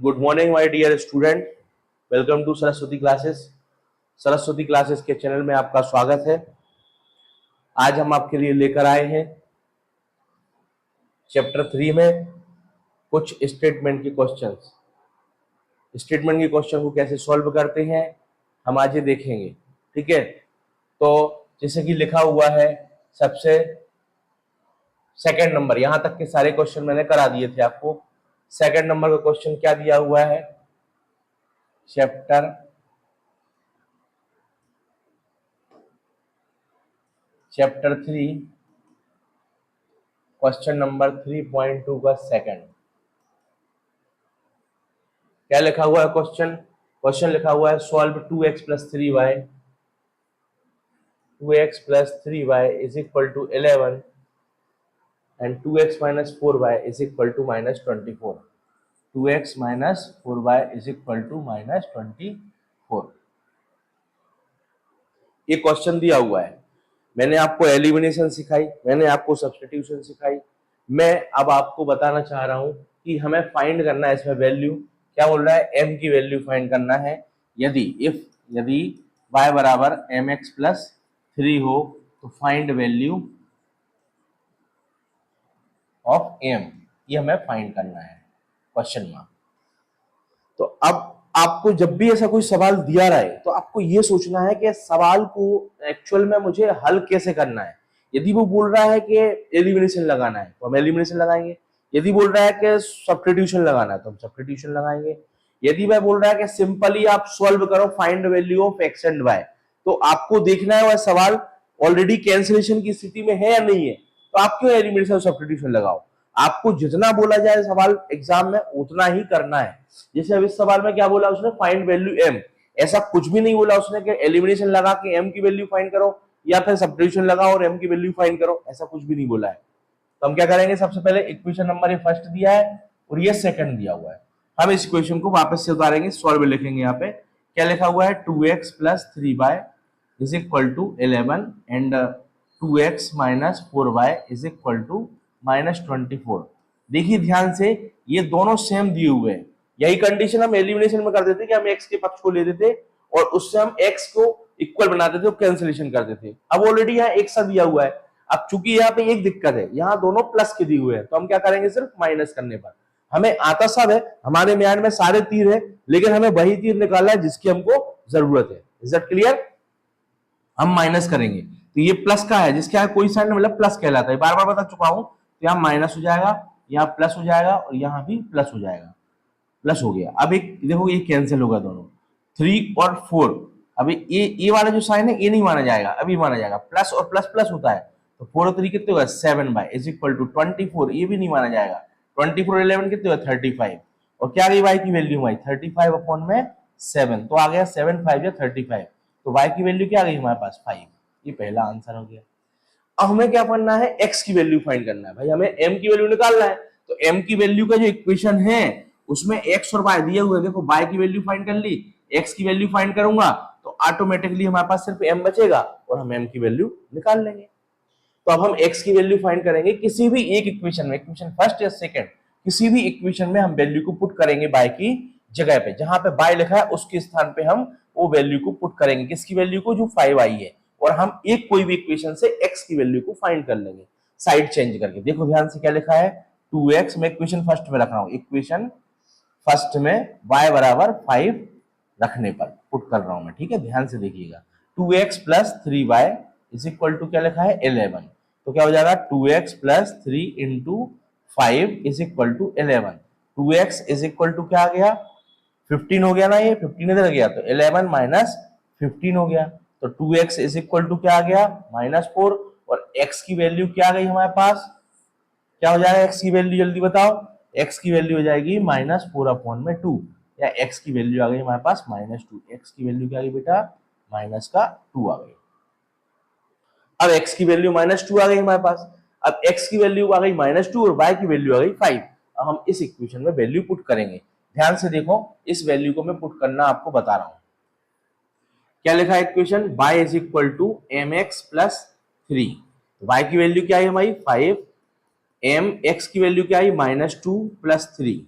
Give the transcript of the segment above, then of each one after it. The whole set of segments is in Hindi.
Good morning my dear student, welcome to Saraswati classes. Saraswati classes के चैनल में आपका स्वागत है। आज हम आपके लिए लेकर आए हैं चैप्टर 3 में कुछ स्टेटमेंट के क्वेश्चंस। स्टेटमेंट के क्वेश्चन को कैसे सॉल्व करते हैं हम आज ये देखेंगे, ठीक है। तो जैसे कि लिखा हुआ है सबसे सेकंड नंबर, यहां तक के सारे क्वेश्चन मैंने करा दिए थे आपको। सेकंड नंबर का क्वेश्चन क्या दिया हुआ है, चैप्टर 3 क्वेश्चन नंबर 3.2 का सेकंड। क्या लिखा हुआ है क्वेश्चन लिखा हुआ है solve 2x + 3y 2x + 3y = 11 and 2x - 4y = -24। 2x - 4y = -24 ये क्वेश्चन दिया हुआ है। मैंने आपको एलिमिनेशन सिखाई, मैंने आपको सब्स्टिट्यूशन सिखाई। मैं अब आपको बताना चाह रहा हूं कि हमें फाइंड करना है इसमें वैल्यू। क्या बोल रहा है, m की वैल्यू फाइंड करना है। यदि y बराबर mx + 3 हो तो फाइंड वैल्यू ऑफ m, ये हमें फाइंड करना है क्वेश्चन में। तो अब आपको जब भी ऐसा कोई सवाल दिया रहे तो आपको ये सोचना है कि सवाल को एक्चुअल में मुझे हल कैसे करना है। यदि वो बोल रहा है कि एलिमिनेशन लगाना है तो हम एलिमिनेशन लगाएंगे। यदि बोल रहा है कि सब्स्टिट्यूशन लगाना है तो हम सब्स्टिट्यूशन लगाएंगे। यदि वह बोल रहा है कि सिंपली आप सॉल्व करो find value of x and y, तो आपको देखना है वह सवाल ऑलरेडी कैंसिलेशन की स्थिति में है या नहीं है, तो आप क्यों एलिमिनेशन सब्स्टिट्यूशन लगाओ। आपको जितना बोला जाए सवाल एग्जाम में उतना ही करना है। जैसे अब इस सवाल में क्या बोला उसने, फाइंड वैल्यू m। ऐसा कुछ भी नहीं बोला उसने कि एलिमिनेशन लगा के m की वैल्यू फाइंड करो या फिर सब्स्टिट्यूशन लगाओ और m की वैल्यू फाइंड करो, ऐसा कुछ भी नहीं बोला है। तो हम क्या करेंगे, सबसे पहले इक्वेशन नंबर ये फर्स्ट दिया है और ये सेकंड दिया हुआ है। हम इस इक्वेशन को वापस से उतारेंगे, सॉल्व लिखेंगे। यहाँ पे क्या लिखा हुआ है, 2x + 3y = 11 and 2x - 4y = -24। देखिए ध्यान से, ये दोनों सेम दिए हुए हैं। यही कंडीशन हम एलिमिनेशन में कर देते कि हम x के पक्ष को ले देते और उससे हम x को इक्वल बनाते थे और कैंसिलेशन कर देते। अब ऑलरेडी यहाँ एक सा दिया हुआ है। अब चूंकि यहाँ पे एक दिक्कत है, यहाँ दोनों प्लस के दिए हुए हैं, तो हम क्या करेंगे, सिर्फ माइनस करने पर हमें आता सब है। हमारे म्यान में सारे तीर है, लेकिन हमें वही तीर निकालना है जिसकी हमको जरूरत है। Is that clear. हम माइनस करेंगे तो ये प्लस का है, जिसके कोई साइन मतलब प्लस कहलाता है, बार बार बता चुका हूं। तो यहाँ माइनस हो जाएगा, यहाँ प्लस हो जाएगा और यहाँ भी प्लस हो जाएगा। प्लस हो गया। अब एक देखो ये कैंसिल होगा दोनों, 3 और 4। अभी ये वाला जो साइन है ये नहीं माना जाएगा, अभी माना जाएगा। प्लस और प्लस प्लस होता है, तो 4 और 3 कितने हुआ, 7y = 24। ये भी नहीं माना जाएगा। 24 और 11 कितने हुआ, 35। और क्या आ गई y की वैल्यू, हमारी 35/7। तो आ गया 7 5 या 35। तो y की वैल्यू क्या आ गई हमारे पास, 5। ये पहला आंसर हो गया। अब हमें क्या करना है, x की वैल्यू फाइंड करना है। भाई हमें m की वैल्यू निकालना है, तो m की वैल्यू का जो इक्वेशन है उसमें x और y दिए हुए हैं। देखो y की वैल्यू फाइंड कर ली, x की वैल्यू फाइंड करूंगा तो ऑटोमेटिकली हमारे पास सिर्फ m बचेगा और हम m की वैल्यू निकाल लेंगे। तो अब हम x की वैल्यू फाइंड करेंगे किसी भी एक इक्वेशन में, इक्वेशन फर्स्ट या सेकंड, किसी भी इक्वेशन में हम वैल्यू को पुट करेंगे y की जगह पे। जहां पे y लिखा है उसके स्थान पे हम वो वैल्यू को पुट करेंगे, किसकी वैल्यू को, जो 5 आई है। और हम एक कोई भी इक्वेशन से x की वैल्यू को फाइंड कर लेंगे साइड चेंज करके। देखो ध्यान से क्या लिखा है, 2x, मैं इक्वेशन फर्स्ट में रख रहा हूं, इक्वेशन फर्स्ट में y बराबर 5 रखने पर पुट कर रहा हूं मैं, ठीक है। ध्यान से देखिएगा, 2x + 3y = क्या लिखा है, 11। तो क्या हो जाएगा, 2x + 3 × 5 = 11। 2x = क्या आ गया, 15 हो गया ना, ये 15 इधर गया तो 11 - 15 हो गया। तो 2x = क्या आ गया, -4। और x की वैल्यू क्या आ गई हमारे पास, क्या हो जाएगा x की वैल्यू, जल्दी बताओ। x की वैल्यू हो जाएगी -4/2, या x की वैल्यू आ गई हमारे पास -2। x की वैल्यू क्या आ गई बेटा, -2 आ गई। अब x की वैल्यू -2 आ गई हमारे पास। अब x की वैल्यू आ गई -2 और y की वैल्यू आ गई 5। अब हम इस इक्वेशन में वैल्यू पुट करेंगे। ध्यान से देखो, इस वैल्यू को मैं पुट करना आपको बता रहा हूं। क्या लिखा है इक्वेशन, y = mx + 3। y की वैल्यू क्या है हमारी, 5। m x की वैल्यू क्या आई, -2 + 3।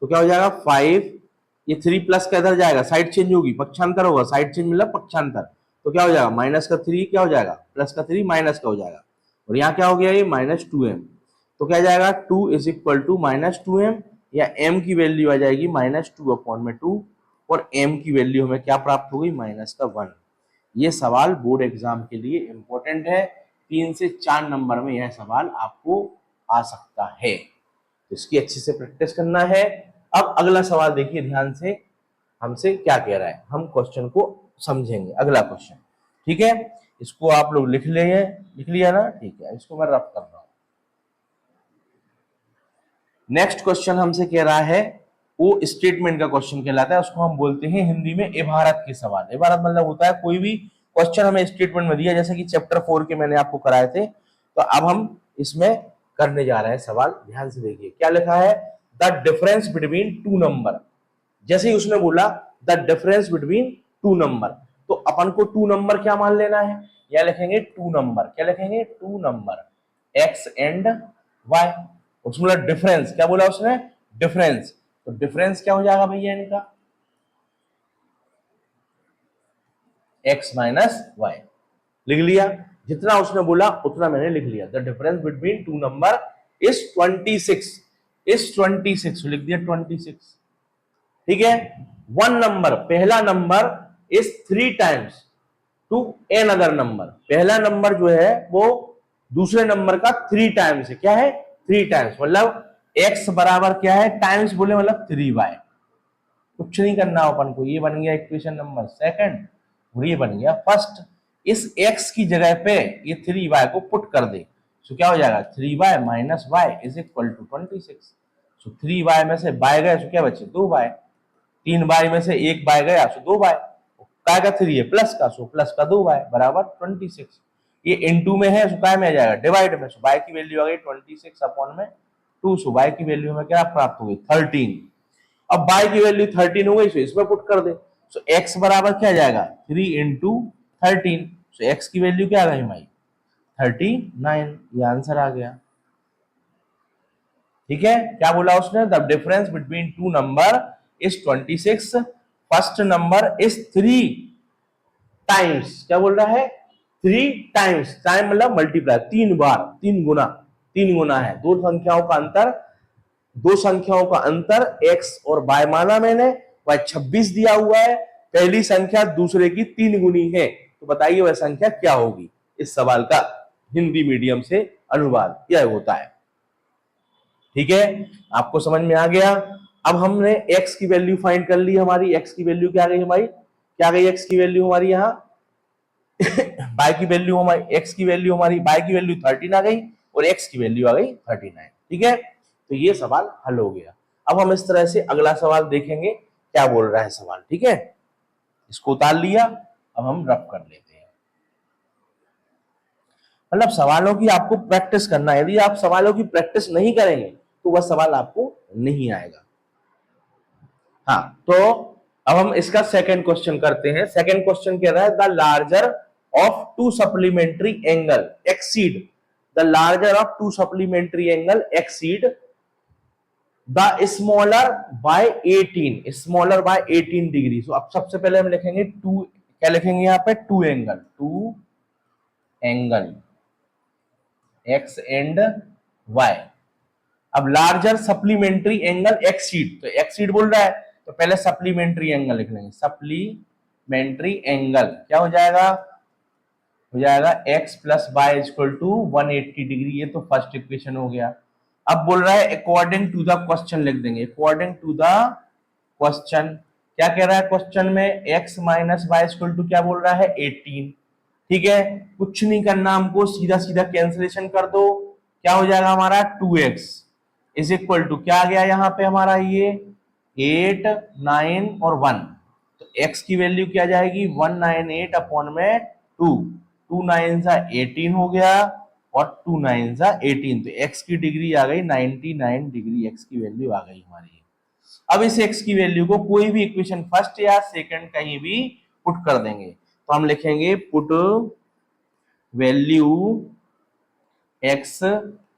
तो क्या हो जाएगा 5, ये 3 प्लस का इधर जाएगा, साइड चेंज होगी, पक्षांतर होगा, साइड चेंज मतलब पक्षांतर, तो क्या हो जाएगा माइनस का 3 क्या हो जाएगा प्लस का 3 माइनस का हो जाएगा, और यहाँ क्या हो गया ये -2m, तो क्या जाएगा 2 इज इक्वल टू -2m, या m की वैल्यू आ जाएगी -2/2, और m की वैल्यू हमें क्या प्राप्त हो गई -1। ये सवाल बोर्ड एग्जाम के लिए इंपॉर्टेंट है, 3 से 4 नंबर में यह सवाल आपको आ सकता है, तो इसकी अच्छे से प्रैक्टिस करना है। अब अगला सवाल देखिए ध्यान से, हमसे क्या कह रहा है, हम क्वेश्चन को समझेंगे। अगला क्वेश्चन, ठीक है, इसको आप लोग लिख लिया ना, ठीक है, इसको मैं रफ कर रहा हूं। नेक्स्ट क्वेश्चन हमसे कह रहा है, वो स्टेटमेंट का क्वेश्चन कहलाता है, उसको हम बोलते हैं हिंदी में इबारत के सवाल। इबारत मतलब होता है कोई भी क्वेश्चन हमें स्टेटमेंट में दिया, जैसे कि चैप्टर 4 के मैंने आपको कराए थे, तो अब हम इसमें करने जा रहे हैं सवाल। ध्यान से देखिए क्या लिखा है, the difference between two number. जैसे ही उसने बोला the difference between two number, तो अपन को टू नंबर क्या मान लेना है, या लिखेंगे टू नंबर, क्या लिखेंगे two number X and Y. उसमें डिफरेंस क्या बोला उसने, डिफरेंस, तो डिफरेंस क्या हो जाएगा भैया इनका, एक्स माइनस वाई। लिख लिया, जितना उसने बोला उतना मैंने लिख लिया। The difference between two number is 26, is 26, लिख दिया 26, ठीक है। वन नंबर, पहला नंबर is 3 times to another number, पहला नंबर जो है वो दूसरे नंबर का 3 टाइम्स है, क्या है 3 टाइम्स, मतलब x बराबर क्या है, टाइम्स बोले मतलब 3y। कुछ नहीं करना अपन को, ये बन गया इक्वेशन नंबर सेकंड, और ये बन गया फर्स्ट। इस x की जगह पे ये 3y को पुट कर दे, तो क्या हो जाएगा 3y minus Y is equal to 26। So 3y में से बाय गए तो क्या बचे 2y, 3y में से 1y गया तो 2y, काय का 3 है प्लस का, सो प्लस का 2y बराबर 26। ये इनटू में है, सो काय में आ जाएगा डिवाइड में, सो y की वैल्यू आ गई 26 अपॉन में 2, सो y की वैल्यू में क्या प्राप्त हो गई 13। अब y की वैल्यू 13 हो गई, सो इसमें पुट कर दे, सो x बराबर क्या आ जाएगा 3 इंटू 13, सो x की वैल्यू क्या आ गई भाई 39, ये आंसर आ गया। ठीक है, क्या बोला उसने, the difference between two number is 26, first number is 3 times, क्या बोल रहा है 3 टाइम्स, टाइम मतलब मल्टीप्लाई, 3 बार, 3 गुना, 3 गुना है, दो संख्याओं का अंतर, दो संख्याओं का अंतर x और y माना मैंने, वह 26 दिया हुआ है, पहली संख्या दूसरे की 3 गुनी है, तो बताइए वह संख्या क्या होगी। इस सवाल का हिंदी मीडियम से अनुवाद यह होता है। ठीक है, आपको समझ में आ गया। अब हमने x की वैल्यू फाइंड कर ली, हमारी x की वैल्यू क्या आ गई हमारी, क्या आ गई x की वैल्यू हमारी, यहाँ y की वैल्यू हमारी, x की वैल्यू हमारी, y की वैल्यू 13 आ गई और x की वैल्यू आ गई 39। ठीक है, तो ये सवाल हल हो गया। अब हम इस तरह से अगला सवाल देखेंगे क्या बोल रहा है सवाल। ठीक है, इसको उतार लिया, अब हम रफ कर लेते हैं। मतलब सवालों की आपको प्रैक्टिस करना है, यदि आप सवालों की प्रैक्टिस नहीं करेंगे तो वह सवाल आपको नहीं आएगा। हाँ, तो अब हम इसका सेकंड क्वेश्चन करते हैं। सेकंड क्वेश्चन कह रहा है the larger of to supplementary angle exceed, the larger of to supplementary angle exceed the smaller by 18, smaller by 18 degree. तो अब सबसे पहले हम लिखेंगे टू, क्या लिखेंगे यहाँ पे two angle, two angle x and y. अब लार्जर सप्लीमेंट्री एंगल एक्सीड, तो एक्सीड बोल रहा है तो पहले सप्लीमेंट्री एंगल लिख लेंगे, सप्लीमेंट्री एंगल क्या हो जाएगा, हो जाएगा x plus y equal to 180 degree, ये तो फर्स्ट इक्वेशन हो गया। अब बोल रहा है अकॉर्डिंग टू द क्वेश्चन लिख देंगे, अकॉर्डिंग टू द क्वेश्चन, क्या कह रहा है क्वेश्चन में x minus y equal to क्या बोल रहा है 18। ठीक है, कुछ नहीं करना हमको, सीधा सीधा कैंसिलेशन कर दो, क्या हो जाएगा हमारा 2x इज इक्वल टू क्या आ गया यहाँ पे हमारा ये 8, 9 और 1, तो x की वैल्यू क्या जाएगी 198 अपॉन में 2, 2 9 सा 18 हो गया और 2 9 सा 18, तो x की डिग्री आ गई 99 डिग्री, x की वैल्यू आ गई हमारी। अब इस x की वैल्यू को कोई भी इक्वेशन फर्स्ट या सेकंड कहीं भी पुट कर देंगे, तो हम लिखेंगे put value x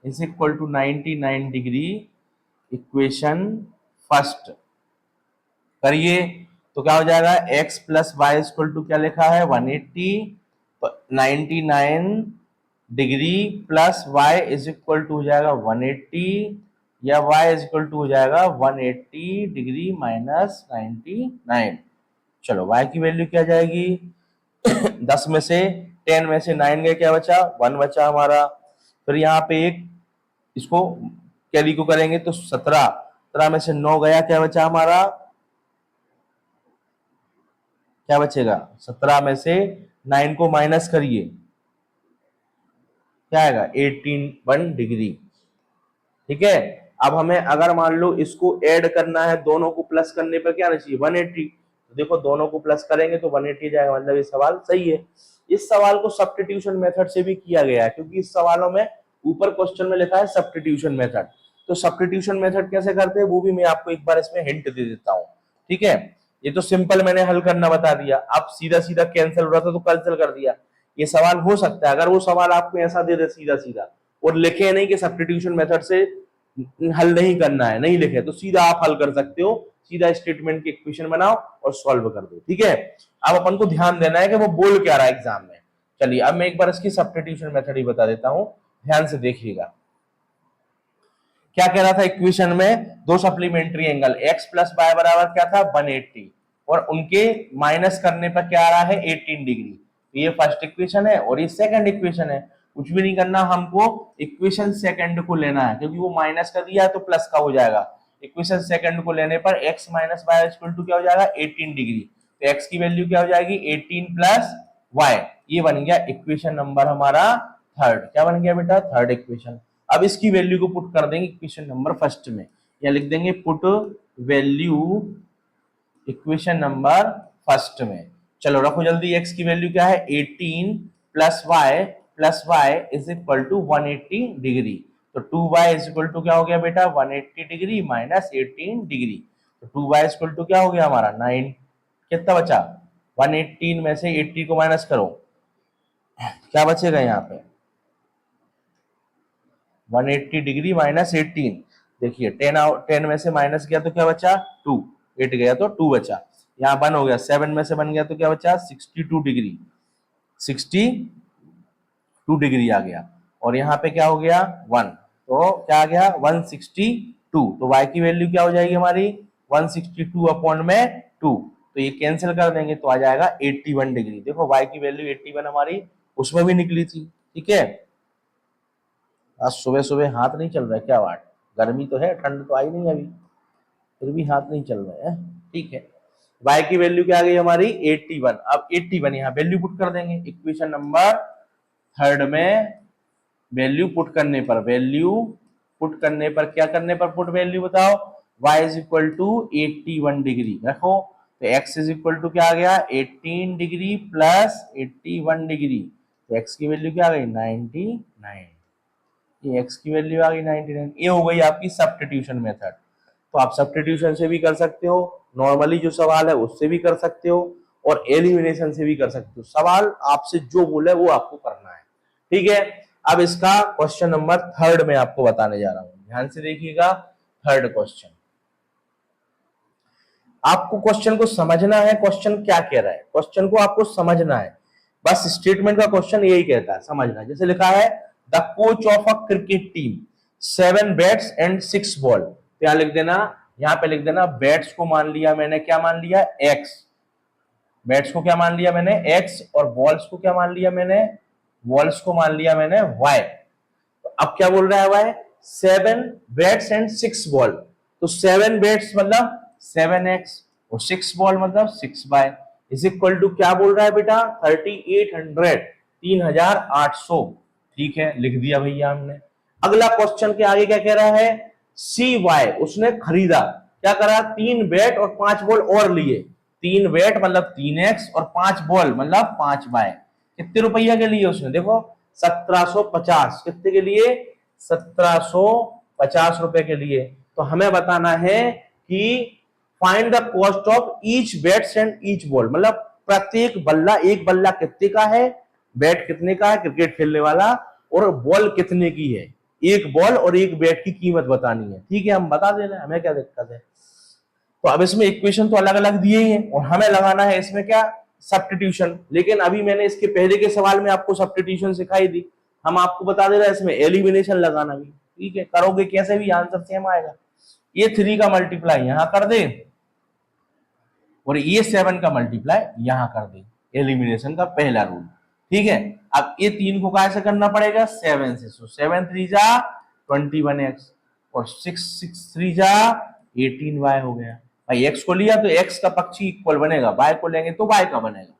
is equal to 99 degree equation first करिए तो क्या हो जाएगा, x plus y equal to क्या लिखा है 180, 99 degree plus y is equal to हो जाएगा 180 या y इज इक्वल टू हो जाएगा 180 डिग्री माइनस 99। चलो y की वैल्यू क्या जाएगी 10 में से 10 में से 9 गए, क्या बचा 1 बचा हमारा। फिर यहाँ पे एक इसको कैरी को करेंगे तो 17 में से 9 गया, क्या बचा हमारा, क्या बचेगा 17 में से 9 को माइनस करिए, क्या आएगा 1 डिग्री। ठीक है, अब हमें अगर मान लो इसको ऐड करना है, दोनों को प्लस करने पर क्या आना चाहिए 180। तो देखो दोनों को प्लस करेंगे तो 180 जाएगा, मतलब ये सवाल सही है। इस सवाल को सब्स्टिट्यूशन मेथड से भी किया गया है, क्योंकि इस सवालों में ऊपर क्वेश्चन में लिखा है सब्स्टिट्यूशन मेथड। तो सब्स्टिट्यूशन मेथड कैसे करते हैं वो भी मैं आपको एक बार इसमें हिंट दे देता हूँ। ठीक है, ये तो सिंपल मैंने हल करना बता दिया, अब सीधा सीधा कैंसिल हो रहा था तो कैंसिल कर दिया। ये सवाल हो सकता है अगर वो सवाल आपको ऐसा दे दे सीधा सीधा और लिखे नहीं कि सब्स्टिट्यूशन मेथड से हल नहीं करना है, नहीं लिखे तो सीधा आप हल कर सकते हो, सीधा स्टेटमेंट की इक्वेशन बनाओ और सॉल्व कर दो। ठीक है, अब अपन को ध्यान देना है कि वो बोल क्या रहा है एग्जाम में। चलिए अब मैं एक बार इसकी सब्स्टिट्यूशन मेथड ही बता देता हूं, ध्यान से देखिएगा। क्या कह रहा था इक्वेशन में, दो supplementary angle x plus y बराबर क्या था 180 और उनके माइनस करने पर क्या आ रहा है 18 डिग्री। ये फर्स्ट इक्वेशन है और ये सेकंड इक्वेशन है। कुछ भी नहीं करना, हमको इक्वेशन सेकंड को लेना है, क्योंकि वो माइनस कर दिया है तो प्लस का हो जाएगा। इक्वेशन सेकंड को लेने पर x minus y equal to क्या हो जाएगा 18 डिग्री। तो x की वैल्यू क्या हो जाएगी 18 प्लस y, ये बन गया इक्वेशन नंबर हमारा थर्ड। क्या बन गया बेटा, थर्ड इक्वेशन। अब इसकी वैल्यू को पुट कर देंगे इक्वेशन नंबर फर्स्ट में, या लिख देंगे put value equation number first में। चलो रखो जल्दी, x की वैल्यू क्या है 18 plus y is equal to 180 degree. तो 2y इज इक्वल टू क्या हो गया बेटा 180 डिग्री माइनस 18 डिग्री। तो 2y इज इक्वल टू क्या हो गया हमारा 9, कितना बचा 118 में से 80 को माइनस करो, क्या बचेगा यहाँ पे 180 डिग्री माइनस 18। देखिए 10 में से माइनस गया तो क्या बचा 2, 8 गया तो 2 बचा। यहाँ 1 हो गया, 7 में से बन गया तो क्या बचा 62 डिग्री, 62 डिग्री आ गया। और यहाँ पे क्या हो गया 1, तो क्या आ गया 162। तो y की वैल्यू क्या हो जाएगी हमारी 162 अपॉन में 2, तो ये कैंसिल कर देंगे तो आ जाएगा 81 डिग्री। देखो y की वैल्यू 81 हमारी उसमें भी निकली थी। ठीक है, आज सुबह सुबह हाथ नहीं चल रहा है क्या बात, गर्मी तो है ठंड तो आई नहीं अभी, फिर भी हाथ नहीं चल रहे हैं। ठीक है, y की वैल्यू क्या आ गई हमारी 81। अब 81 यहाँ वैल्यू पुट कर देंगे इक्वेशन नंबर थर्ड में। वैल्यू पुट करने पर क्या करने पर पुट वैल्यू बताओ, y is equal to 81 degree रखो। तो x इज इक्वल टू क्या आ गया 18 डिग्री प्लस 81 डिग्री। तो x की वैल्यू क्या आ गई 99, ये x की वैल्यू आ गई 99। ये हो गई आपकी सब्स्टिट्यूशन मेथड। तो आप सब्स्टिट्यूशन से भी कर सकते हो, नॉर्मली जो सवाल है उससे भी कर सकते हो, और एलिमिनेशन से भी कर सकते हो। सवाल आपसे जो बोले वो आपको करना है। ठीक है, अब इसका क्वेश्चन नंबर थर्ड में आपको बताने जा रहा हूं, ध्यान से देखिएगा। थर्ड क्वेश्चन, आपको क्वेश्चन को समझना है, क्वेश्चन क्या कह रहा है, क्वेश्चन को आपको समझना है। बस स्टेटमेंट का क्वेश्चन यही कहता है, समझना। जैसे लिखा है the coach of a cricket team 7 bats and 6 ball. तो यहां लिख देना, यहां पे लिख देना बैट्स को मान लिया मैंने, क्या मान लिया x, बैट्स को क्या मान लिया मैंने x, और बॉल्स को क्या मान लिया मैंने, बॉल्स को मान लिया मैंने y। तो अब क्या बोल रहा है y 7 बैट्स एंड 6 बॉल। तो 7 बैट्स मतलब 7x और 6 बॉल मतलब 6y इज इक्वल टू क्या बोल रहा है बेटा 3800, 3800। ठीक है, लिख दिया भैया हमने। अगला क्वेश्चन के आगे क्या कह रहा है, CY उसने खरीदा, क्या करा 3 बैट और 5 बॉल और लिए। 3 बैट मतलब 3x और 5 बॉल मतलब 5y। कितने रुपया के लिए उसने, देखो 1750, कितने के लिए 1750 रुपए के लिए। तो हमें बताना है कि find the cost of each bats and each ball, मतलब प्रत्येक बल्ला, एक बल्ला कितने का है, बैट कितने का है क्रिकेट खेलने वाला, और बॉल कितने की है। एक बॉल और एक बैट की कीमत बतानी है। ठीक है, हम बता देना, हमें क्या दिक्कत है। तो अब इसमें इक्वेशन तो अलग अलग दिए ही हैं और हमें लगाना है इसमें क्या, सब्स्टिट्यूशन। लेकिन अभी मैंने इसके पहले के सवाल में आपको सब्स्टिट्यूशन सिखाई दी, हम आपको बता दे रहे हैं इसमें एलिमिनेशन लगाना भी। ठीक है, करोगे कैसे भी आंसर सेम आएगा। ये 3 का मल्टीप्लाई यहां कर दे और ये 7 का मल्टीप्लाई यहां कर दे, एलिमिनेशन का पहला रूल। ठीक है, अब ये 3 को कैसे करना पड़ेगा, 7 से। सो 7 3 जा 21x और 6 6 3 जा 18y हो गया। भाई x को लिया तो x का पक्षी इक्वल बनेगा, y को लेंगे तो y का बनेगा,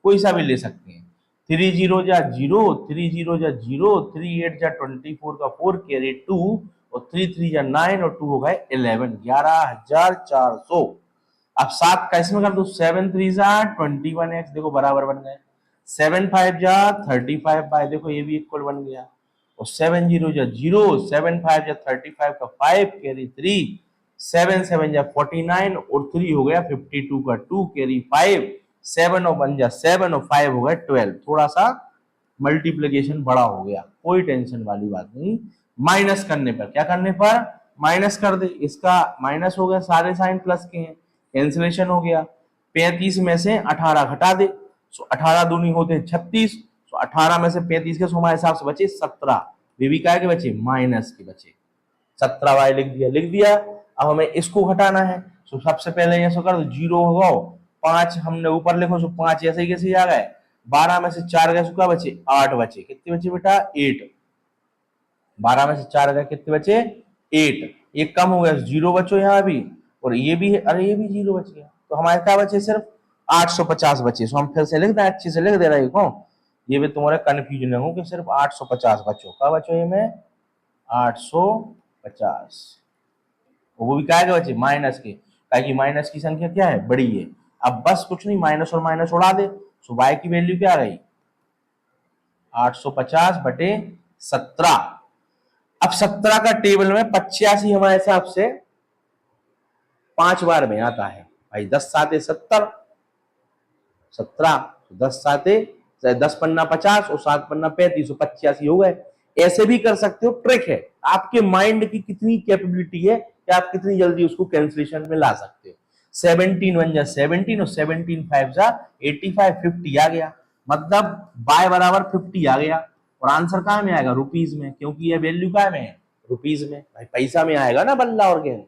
कोई सा भी ले सकते हैं। 3 0 जा 0, 3 0 जा 0, 3 8 जा 24 का 4 कैरी 2 और 3 3 जा 9 और 2 हो गए 11, 11,400। अब 7 का इसमें कर दो, 7 3 जा 21x, देखो बराबर बन गए। 7 5 जा 35y, देखो ये भी इक्वल बन गया। और 7 0 जा 0, 7 5 जा 35 का 5 कैरी 3, 7 7 जा 49 और 3 हो गया 52 का 2 कैरी 5, 7 और 1 जा 7 और 5 हो गया 12। थोड़ा सा मल्टीप्लिकेशन बड़ा हो गया, कोई टेंशन वाली बात नहीं। माइनस करने पर, क्या करने पर, माइनस कर दे, इसका माइनस हो गया, सारे साइन प्लस के हैं, कैंसिलेशन हो गया। 35 में से 18 घटा दे, सो 18 दूनी होते 36, सो 18 में से 35 के हमारे हिसाब से बचे 17, बेबी का के बचे माइनस के बचे 17y लिख दिया। अब हमें इसको घटाना है, सो सबसे पहले ऐसा कर दो, 0 होगा 5 हमने ऊपर लिखो, सो 5 ऐसे ही कैसे आ गए। 12 में से 4 गए, क्या बचे 8 बचे, कितने बचे बेटा 8। 12 में से 4 गए, कितने बचे 8, एक कम हो गया 0 बचो यहाँ भी, और ये भी है, अरे ये भी 0 बच गया, तो हमारे क्या बचे सिर्फ 850 बचे। सो हम फिर से लिख दें, अच्छे से लिख दे रहे हो, ये भी तुम्हारे कंफ्यूजन हो कि सिर्फ 850 बचो, क्या बचो ये में 850, वो भी क्या है बचे माइनस के, कि माइनस की संख्या क्या है, बड़ी है। अब बस कुछ नहीं, माइनस और माइनस उड़ा दे, सो y की वैल्यू क्या आ गई 850 बटे 17। अब 17 का टेबल में 85 हमारे हिसाब से 5 बार में आता है भाई, 10 7 70, 17 10 7 10 पन्ना 50 और 7 पन्ना 35, 85 हो गए। ऐसे भी कर सकते हो, ट्रिक है, आपके माइंड की कितनी कैपेबिलिटी है कि आप कितनी जल्दी उसको कैंसिलेशन में ला सकते हो। 17 1 जा 17 और 17 5 जा 85, 50 आ गया, मतलब बाय बराबर 50 आ गया। और आंसर कहाँ में आएगा, रुपीज में, क्योंकि ये वैल्यू कहाँ में है, रुपीज में। भाई पैसा में आएगा ना बल्ला और गेंद,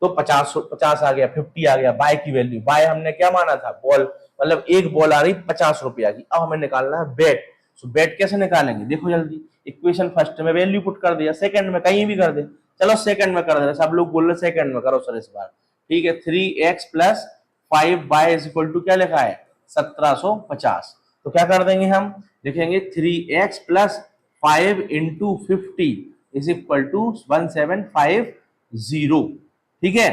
तो 50 आ गया, 50 आ गया। बाय की वैल्यू, बाय हमने क्या माना था, बॉल, मतलब एक बॉल आ रही 50 रुपया की। अब हमें निकालना है बेट। सो बेट कैसे निकालेंगे, देखो जल्दी, इक्वेशन फर्स्ट में वैल्यू पुट कर दिया, सेकंड में कहीं भी कर दे, चलो सेकंड में कर दे, सब लोग बोल रहे सेकंड में करो सर इस बार। ठीक है, 3x plus 5y is equal to क्या लिखा है 1750। तो क्या कर देंगे हम, लिखेंगे 3x plus 5 into 50 is equal to 1750। ठीक है,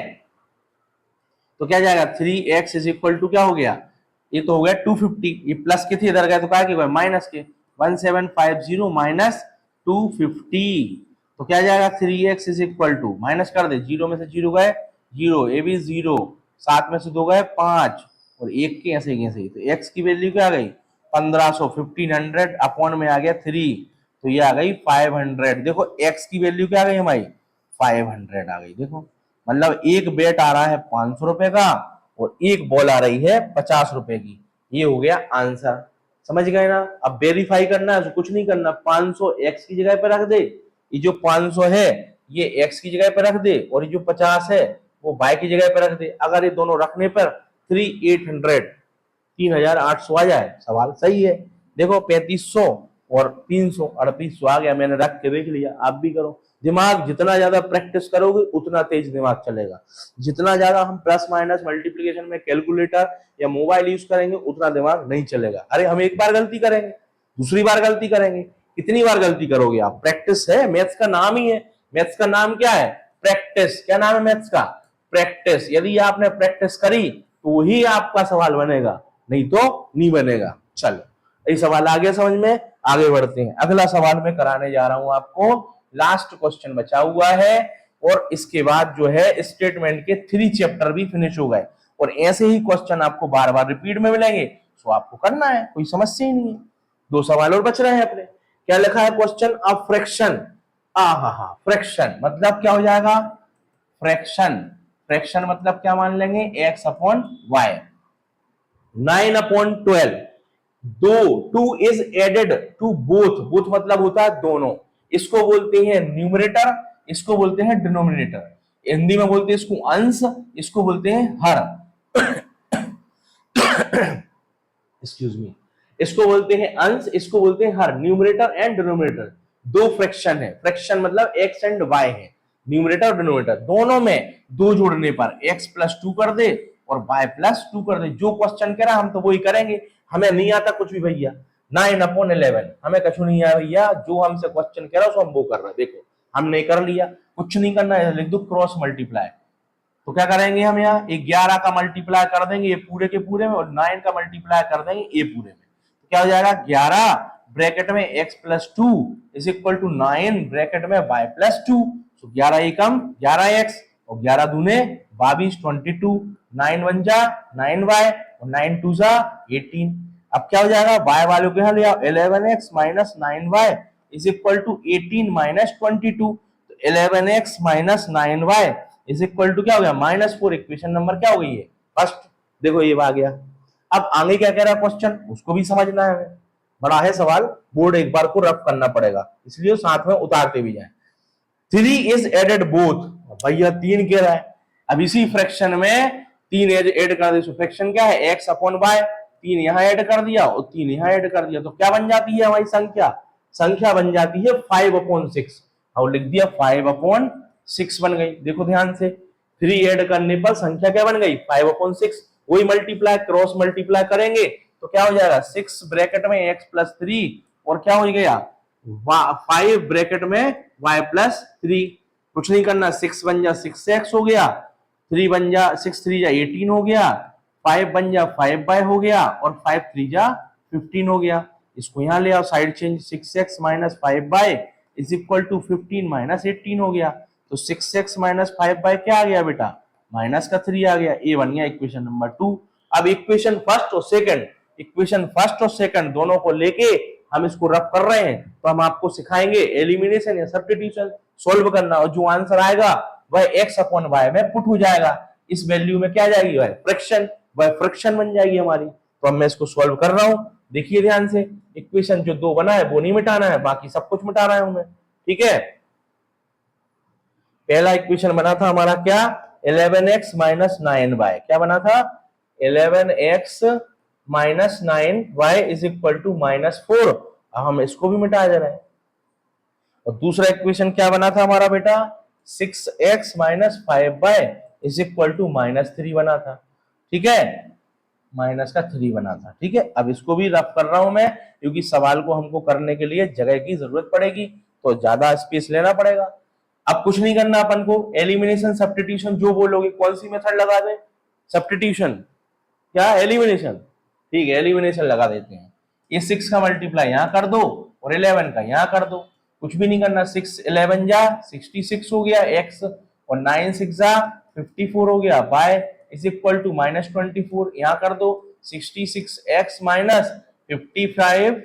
तो क्या जाएगा 3x इज इक्वल टू क्या हो गया, ये तो हो गया 250, ये प्लस के थे इधर गए तो क्या के माइनस के, 1750 माइनस 250, तो क्या जाएगा 3x is equal to, minus कर दे, 0 में से 0 गए 0, ये भी 0, 7 में से 2 गए 5 और 1 के ऐसे कैसे, तो x की वैल्यू क्या आ गई 1500, 1500 अपॉन में आ गया 3, तो ये आ गई 500। देखो x की वैल्यू क्या आ गई हमारी 500 आ गई। देखो मतलब एक बेट आ रहा है 500 रुपए का और एक बॉल आ रही है 50 रुपए की, ये हो गया आंसर। समझ गए ना। अब वेरीफाई करना है तो कुछ नहीं करना, 500 x की जगह पे रख दे, ये जो 500 है ये x की जगह पे रख दे और ये जो 50 है वो y की जगह पे रख दे। अगर ये दोनों रखने पर 3800 आ जाए, सवाल सही है। देखो 3500 और 300 3800 आ गया, मैंने रख के देख लिया, आप भी करो। दिमाग जितना ज्यादा प्रैक्टिस करोगे उतना तेज दिमाग चलेगा। जितना ज्यादा हम प्लस माइनस मल्टीप्लिकेशन में कैलकुलेटर या मोबाइल यूज करेंगे उतना दिमाग नहीं चलेगा। अरे हम एक बार गलती करेंगे, दूसरी बार गलती करेंगे, कितनी बार गलती करोगे आप। प्रैक्टिस है, मैथ्स का नाम ही है, मैथ्स का नाम क्या है प्रैक्टिस। क्या नाम है मैथ्स का, प्रैक्टिस। यदि आपने प्रैक्टिस करी तो ही आपका सवाल बनेगा, नहीं तो नहीं बनेगा। चलो ये सवाल आ गया समझ में, आगे बढ़ते हैं। अगला सवाल मैं कराने जा रहा हूं आपको, लास्ट क्वेश्चन बचा हुआ है और इसके बाद जो है स्टेटमेंट के 3 चैप्टर भी फिनिश हो गए और ऐसे ही क्वेश्चन आपको बार बार रिपीट में मिलेंगे, तो आपको करना है, कोई समस्या ही नहीं है। 2 सवाल और बच रहे हैं अपने। क्या लिखा है क्वेश्चन, अ फ्रैक्शन, फ्रैक्शन मतलब क्या हो जाएगा फ्रैक्शन। फ्रैक्शन मतलब क्या मान लेंगे, x अपॉन वाई। 9/12, दो, two is added to both, both मतलब होता है दोनों, इसको बोलते हैं न्यूमरेटर, इसको बोलते हैं डिनोमिनेटर। हिंदी में बोलते हैं इसको अंश, इसको बोलते हैं हर। एक्सक्यूज मी, इसको बोलते हैं अंश, इसको बोलते हैं हर। न्यूमरेटर एंड डिनोमिनेटर दो फ्रैक्शन है, फ्रैक्शन मतलब x एंड y है, न्यूमरेटर और डिनोमिनेटर दोनों में दो जोड़ने पर x प्लस 2 कर दे और y प्लस 2 कर दे। जो क्वेश्चन कह रहा हम तो वही करेंगे, हमें नहीं आता कुछ भी भैया। 9/11 हमें कुछ नहीं आया भैया, जो हमसे क्वेश्चन कह रहा है हम वो कर रहे हैं। देखो हमने कर लिया, कुछ नहीं करना है, लिख दो क्रॉस मल्टीप्लाई। तो क्या करेंगे हम यहाँ 11 का मल्टीप्लाई कर देंगे ये पूरे के पूरे में, और 9 का मल्टीप्लाई कर देंगे ये पूरे में। तो क्या हो जाएगा 11 ब्रैकेट में x plus 2 is equal to 9 bracket में y प्लस 2। तो 11 एकम 11x और 11 दूने 22, 22, 9 1 जा 9y और 9 2 जा 18। अब क्या हो जाएगा y वालों के यहाँ ले आओ, 11x minus 9y is equal to 18 minus 22। तो 11x minus 9y is equal to क्या हो गया -4। इक्वेशन नंबर क्या हो गई है फर्स्ट। देखो ये आ गया। अब आगे क्या कह रहा है क्वेश्चन, उसको भी समझना है हमें, बड़ा है सवाल, बोर्ड एक बार को रफ करना पड़ेगा, इसलिए साथ में उतारते भी जाए। 3 इज एडेड बोथ, भैया 3 कह रहा है, अब इसी फ्रैक्शन में 3 ऐड कर दे। फ्रैक्शन क्या है x अपॉन वाई, 3 यहां ऐड कर दिया और 3 यहां ऐड कर दिया, तो क्या बन जाती है हमारी संख्या, संख्या बन जाती है 5/6। और लिख दिया 5/6 बन गई। देखो ध्यान से 3 ऐड करने पर संख्या क्या बन गई 5/6। वही मल्टीप्लाई क्रॉस मल्टीप्लाई करेंगे तो क्या हो जाएगा 6 ब्रैकेट में x प्लस 3 और क्या हो गया 5 ब्रैकेट में y प्लस 3। कुछ नहीं करना, 6 बन जा 6x हो गया, 3 बन जा 6 3 जा 18 हो गया, 5 बन जा 5y हो गया और 5 3 जा 15 हो गया। इसको यहां ले आओ side change, 6x minus 5y is equal to 15 minus 18 हो गया। तो 6x माइनस 5y क्या आ गया बेटा माइनस का 3 आ गया। ये बन गया इक्वेशन नंबर 2। अब इक्वेशन फर्स्ट और सेकंड, इक्वेशन फर्स्ट और सेकंड दोनों को लेके हम इसको रफ कर रहे हैं, तो हम आपको सिखाएंगे एलिमिनेशन या सब्स्टिट्यूशन सोल्व करना, और जो आंसर आएगा वह x अपॉन वाई में पुट हो जाएगा। इस वैल्यू में क्या आ जाएगी वह फ्रैक्शन, वह फ्रैक्शन बन जाएगी हमारी। तो अब मैं इसको सोल्व कर रहा हूं, देखिए ध्यान से। इक्वेशन जो 2 बना है वो नहीं मिटाना है, बाकी सब कुछ मिटा रहा हूं मैं, ठीक है। पहला इक्वेशन बना था हमारा क्या 11x माइनस 9y, क्या बना था 11x minus 9y is equal to -4। हम इसको भी मिटा दे रहे हैं। और दूसरा इक्वेशन क्या बना था हमारा बेटा 6x minus 5y is equal to -3 बना था, ठीक है, माइनस का 3 बना था, ठीक है। अब इसको भी रफ कर रहा हूं मैं, क्योंकि सवाल को हमको करने के लिए जगह की जरूरत पड़ेगी, तो ज्यादा स्पेस लेना पड़ेगा। अब कुछ नहीं करना अपन को, एलिमिनेशन सब्स्टिट्यूशन जो बोलोगे, कौन सी मेथड लगा दे, सब्स्टिट्यूशन क्या एलिमिनेशन, ठीक है एलिमिनेशन लगा देते हैं। ये 6 का मल्टीप्लाई यहां कर दो और 11 का यहां कर दो, कुछ भी नहीं करना, 6 11 जा 66 हो गया x और 9 6 जा 54 हो गया, y इज इक्वल टू -24 यहां कर दो, 66x minus 55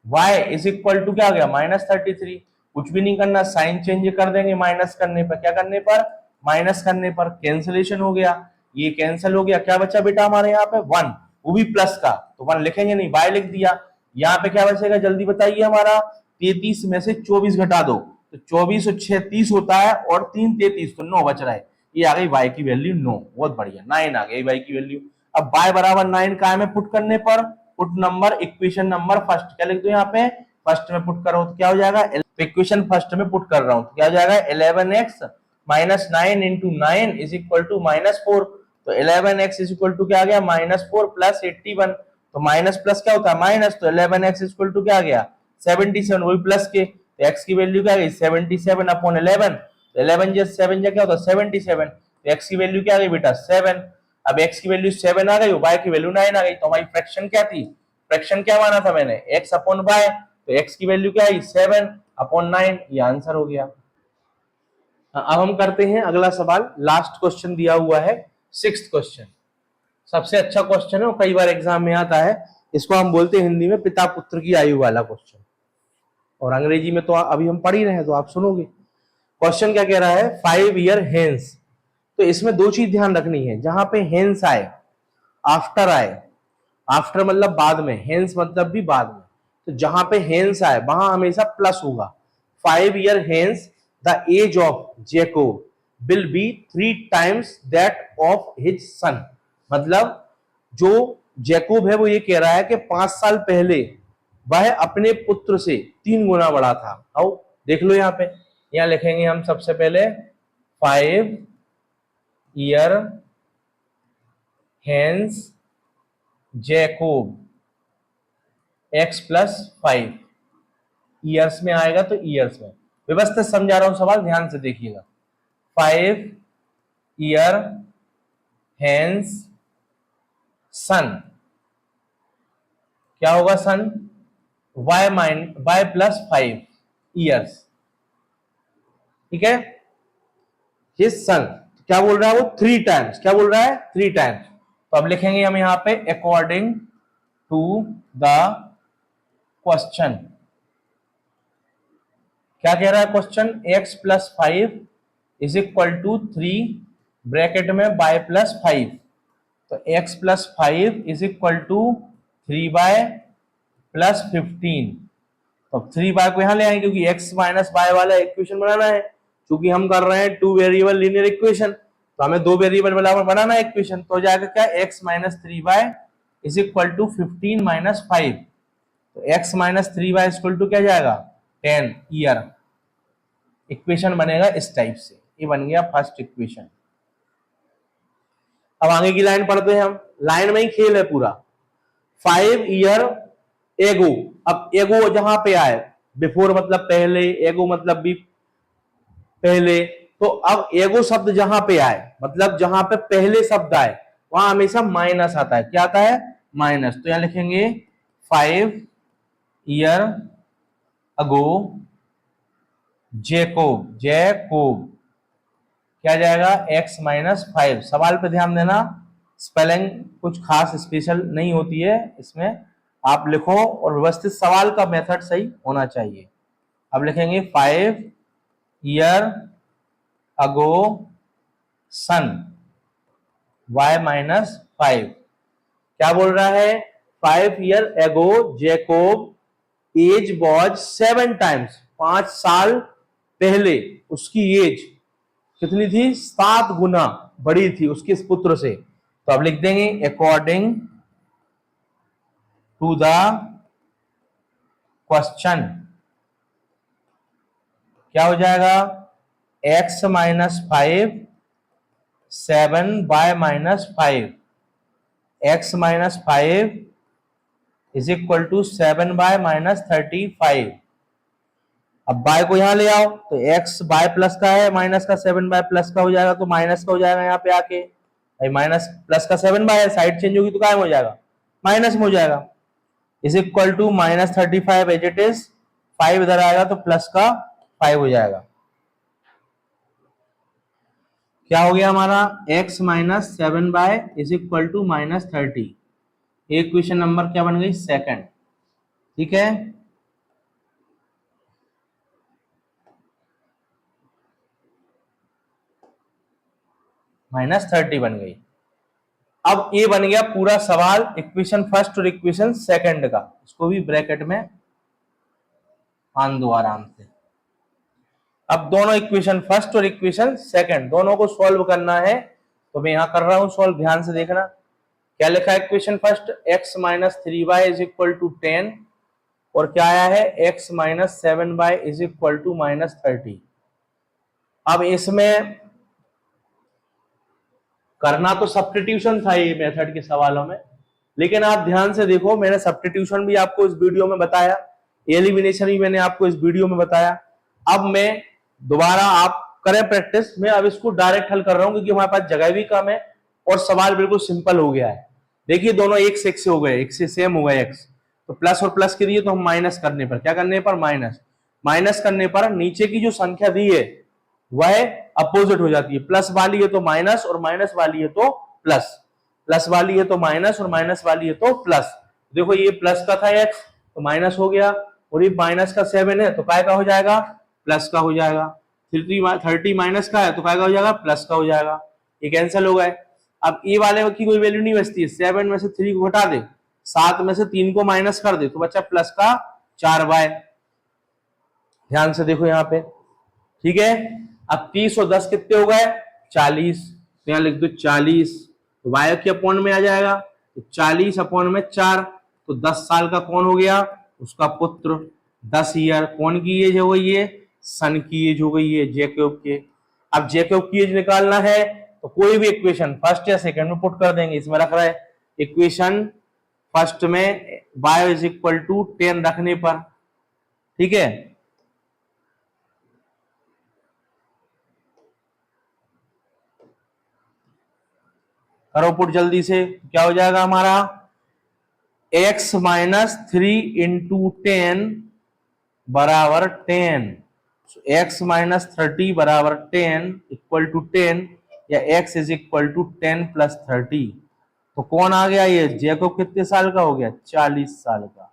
y is equal to क्या हो गया -33। कुछ भी नहीं करना, साइन चेंज कर देंगे माइनस करने पर, क्या करने पर माइनस करने पर, कैंसिलेशन हो गया, ये कैंसिल हो गया, क्या बचा बेटा हमारे यहाँ पे 1, वो भी प्लस का, तो 1 लिखेंगे नहीं बाय लिख दिया। यहाँ पे क्या बचेगा जल्दी बताइए हमारा, 33 में से 24 घटा दो तो 24 और 6 30 होता है और 3 33, तो 9 बच रहा है। ये आ गई y की वैल्यू 9, बहुत बढ़िया 9 आ गई y की वैल्यू। अब y बराबर 9 का में पुट करने पर, put number equation number first क्या लिख दो यहाँ पे फर्स्ट में पुट करो तो क्या हो जाएगा, इक्वेशन फर्स्ट में पुट कर रहा हूं तो क्या हो जाएगा 11x minus 9 into 9 is equal to -4। तो 11x इज इक्वल टू क्या आ गया -4 प्लस 81, तो माइनस प्लस क्या होता है माइनस, तो 11x इज इक्वल टू क्या आ गया 77, वही प्लस के, तो x की वैल्यू क्या आ गई 77 अपॉन 11, तो 11 जैसे 7 क्या होता है 77, तो x की वैल्यू क्या आ गई बेटा 7। अब x की वैल्यू 7 आ गई, y की वैल्यू 9 आ गई, तो हमारी फ्रैक्शन क्या थी, फ्रैक्शन क्या माना था मैंने x अपॉन y, तो x की वैल्यू क्या आई 7 अपॉन 9, ये आंसर हो गया। अब हम करते हैं अगला सवाल, लास्ट क्वेश्चन दिया हुआ है 6th क्वेश्चन, सबसे अच्छा क्वेश्चन है और कई बार एग्जाम में आता है। इसको हम बोलते हैं हिंदी में पिता पुत्र की आयु वाला क्वेश्चन, और अंग्रेजी में तो अभी हम पढ़ ही रहे हैं तो आप सुनोगे। क्वेश्चन क्या कह रहा है 5 ईयर हेंस तो इसमें दो चीज ध्यान रखनी है, जहां पे हेंस आए, आफ्टर आए, आफ्टर मतलब बाद में, हेंस मतलब भी बाद में, तो जहां पे हेंस आए वहां हमेशा प्लस होगा। 5 year hence the age of Jacob will be 3 times that of his son. मतलब जो जेकोब है वो ये कह रहा है कि 5 साल पहले वह अपने पुत्र से 3 गुना बड़ा था। आओ देख लो यहाँ पे, यहाँ लिखेंगे हम सबसे पहले 5 year hence Jakob x+5 years में आएगा तो ईयर्स में, व्यवस्थित समझा रहा हूं सवाल, ध्यान से देखिएगा। 5 year हेंस सन, क्या होगा सन, y+5 ईयर्स, ठीक है। ये सन क्या बोल रहा है वो, 3 times, क्या बोल रहा है 3 times। तो अब लिखेंगे हम यहां पे अकॉर्डिंग टू द क्वेश्चन, क्या कह रहा है क्वेश्चन, x+5 = 3 ब्रैकेट में y+5, तो x+5 = 3y+15। तो 3y को यहां ले आएंगे क्योंकि x माइनस y वाला इक्वेशन बनाना है, क्योंकि हम कर रहे हैं 2 वेरिएबल लीनियर इक्वेशन, तो हमें 2 वेरिएबल बनाना है इक्वेशन। तो हो जाएगा क्या, x - 3y = 15 - 5, तो x - 3y = क्या जाएगा 10 ईयर। इक्वेशन बनेगा इस टाइप से, ये बन गया फर्स्ट इक्वेशन। अब आगे की लाइन पढ़ते हैं हम, लाइन में ही खेल है पूरा। 5 year एगो, अब एगो जहां पे आए, बिफोर मतलब पहले, एगो मतलब भी पहले, तो अब एगो शब्द जहां पे आए मतलब जहां पे पहले शब्द आए वहां हमेशा माइनस आता है, क्या आता है माइनस। तो यहां लिखेंगे 5 year अगो जेकोब, जेकोब क्या जाएगा x - 5। सवाल पे ध्यान देना, स्पेलिंग कुछ खास स्पेशल नहीं होती है इसमें, आप लिखो और व्यवस्थित सवाल का मेथड सही होना चाहिए। अब लिखेंगे 5 year अगो सन y-5, क्या बोल रहा है 5 year ago Jacob age was 7 times, 5 साल पहले उसकी एज कितनी थी, 7 गुना बड़ी थी उसके इस पुत्र से। तो अब लिख देंगे अकॉर्डिंग टू द क्वेश्चन, क्या हो जाएगा x - 5 7y-5, x - 5 = 7y-35। अब y को यहां ले आओ तो x y प्लस का है, माइनस का 7y प्लस का हो जाएगा, तो माइनस का हो जाएगा यहाँ पे आके, माइनस प्लस का 7y है, साइड चेंज होगी तो क्या हो जाएगा माइनस में हो जाएगा, = -35 एज इट इज, 5 इधर आएगा तो प्लस का 5 हो जाएगा। क्या हो गया हमारा x - 7y = -30, इक्वेशन नंबर क्या बन गई सेकंड, ठीक है। -30 बन गई। अब ये बन गया पूरा सवाल, इक्वेशन फर्स्ट और इक्वेशन सेकंड का, इसको भी ब्रैकेट में आन दो आराम से। अब दोनों इक्वेशन फर्स्ट और इक्वेशन सेकंड दोनों को सॉल्व करना है, तो मैं यहां कर रहा हूं सॉल्व, ध्यान से देखना। क्या लिखा है इक्वेशन फर्स्ट, x - 3y = 10, और क्या आया है x - 7y = -30। अब इसमें करना तो सब्स्टिट्यूशन था ये मेथड के सवालों में, लेकिन आप ध्यान से देखो, मैंने सब्स्टिट्यूशन भी आपको इस वीडियो में बताया, एलिमिनेशन भी मैंने आपको इस वीडियो में बताया। अब मैं दोबारा, आप करें प्रैक्टिस, मैं अब इसको डायरेक्ट हल कर रहा हूं क्योंकि हमारे पास जगह भी कम है और सवाल बिल्कुल सिंपल हो गया है। देखिए दोनों एक से एक से हो गए, एक से सेम हो गए x, तो प्लस और प्लस के दिए तो हम माइनस करने पर, क्या करने पर माइनस करने पर नीचे की जो संख्या दी है वह अपोजिट हो जाती है, प्लस वाली है तो माइनस और माइनस वाली है तो प्लस, प्लस वाली है तो माइनस और माइनस वाली है तो प्लस। देखो ये प्लस का था x तो माइनस हो गया, और ये माइनस का 7 है तो काय का हो जाएगा प्लस का हो जाएगा, 30 माइनस का है तो काय का हो जाएगा प्लस का हो जाएगा। ये कैंसिल हो गए। अब ए वाले की कोई वैल्यू नहीं बचती है, 7 में से 3 को घटा दे, 7 में से 3 को माइनस कर दे, तो बच्चा प्लस का 4y। ध्यान से देखो यहाँ पे, ठीक है। अब 30 और 10 कितने हो गए, 40, तो यहाँ लिख दो 40, तो y के अपॉन में आ जाएगा, तो 40 अपॉन में 4, तो 10 साल का कौन हो गया, उसका पुत्र। 10 ईयर, कौन की एज हो गई है, सन की एज हो गई है, जैकब के। अब जैकब की एज निकालना है तो कोई भी इक्वेशन फर्स्ट या सेकंड में पुट कर देंगे। इसमें रख रहा है इक्वेशन फर्स्ट में y इज इक्वल टू 10 रखने पर, ठीक है। करो पुट जल्दी से, क्या हो जाएगा हमारा, x माइनस 3 इंटू 10 बराबर 10, x माइनस 30 बराबर 10 इक्वल टू 10, या x is equal to 10 plus 30। तो कौन आ गया, ये जैकब कितने साल का हो गया, 40 साल का।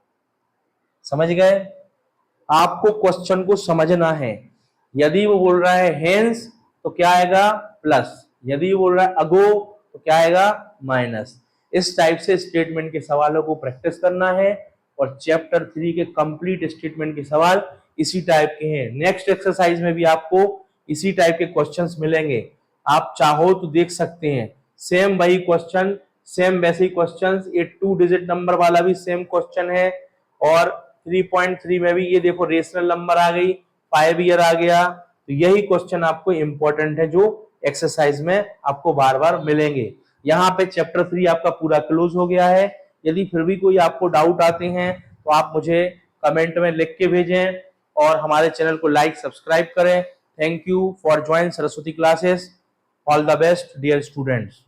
समझ गए। आपको क्वेश्चन को समझना है। यदि वो बोल रहा है हेंस तो क्या आएगा, प्लस। यदि वो बोल रहा है अगो तो क्या आएगा, माइनस। इस टाइप से स्टेटमेंट के सवालों को प्रैक्टिस करना है, और चैप्टर 3 के कंप्लीट स्टेटमेंट के सवाल इसी टाइप के हैं। नेक्स्ट एक्सरसाइज में भी आपको इसी टाइप के क्वेश्चंस मिलेंगे, आप चाहो तो देख सकते हैं। सेम वही क्वेश्चन, सेम वैसे ही क्वेश्चंस, ये 2 डिजिट नंबर वाला भी सेम क्वेश्चन है, और 3.3 में भी ये देखो रेशनल नंबर आ गई, 5 ईयर आ गया। तो यही क्वेश्चन आपको इंपॉर्टेंट है जो एक्सरसाइज में आपको बार बार मिलेंगे। यहाँ पे चैप्टर 3 आपका पूरा क्लोज हो गया है। यदि फिर भी कोई आपको डाउट आते हैं तो आप मुझे कमेंट में लिख के भेजें, और हमारे चैनल को लाइक सब्सक्राइब करें। Thank you for join Saraswati classes. All the best dear students.